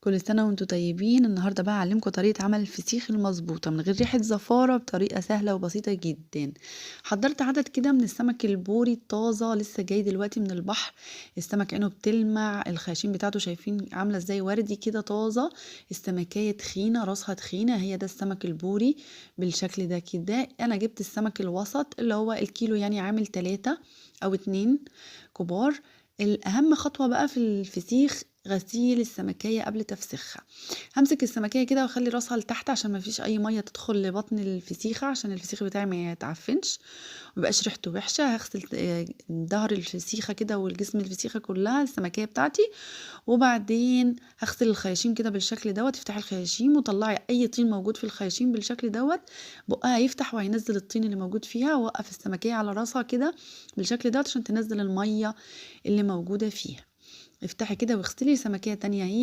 كل سنة وانتم طيبين. النهاردة بقى هعلمكم طريقة عمل الفسيخ المظبوطة من غير ريحة زفارة بطريقة سهلة وبسيطة جدا. حضرت عدد كده من السمك البوري الطازة لسه جاي دلوقتي من البحر. السمك عينه بتلمع، الخياشيم بتاعته شايفين عاملة ازاي وردي كده طازة. السمكية تخينة، راسها تخينة، هي ده السمك البوري بالشكل ده كده. انا جبت السمك الوسط اللي هو الكيلو يعني عامل 3 أو 2 كبار. الأهم خطوة بقى في الفسيخ غسيل السمكية قبل تفسيخها. همسك السمكية كده واخلي راسها لتحت عشان ما فيش اي مية تدخل لبطن الفسيخة، عشان الفسيخ بتاعي ما يتعفنش ومبقاش ريحته وحشة. هغسل ظهر الفسيخة كده والجسم الفسيخة كلها السمكية بتاعتي. وبعدين هغسل الخياشيم كده بالشكل دوت. افتحي الخياشيم وطلعي اي طين موجود في الخياشيم بالشكل دوت. بقها هيفتح وهينزل الطين اللي موجود فيها. ووقف السمكية على راسها كده بالشكل دوت عشان تنزل المية اللي موجودة فيها. افتحي كده واغسلي سمكية تانية هي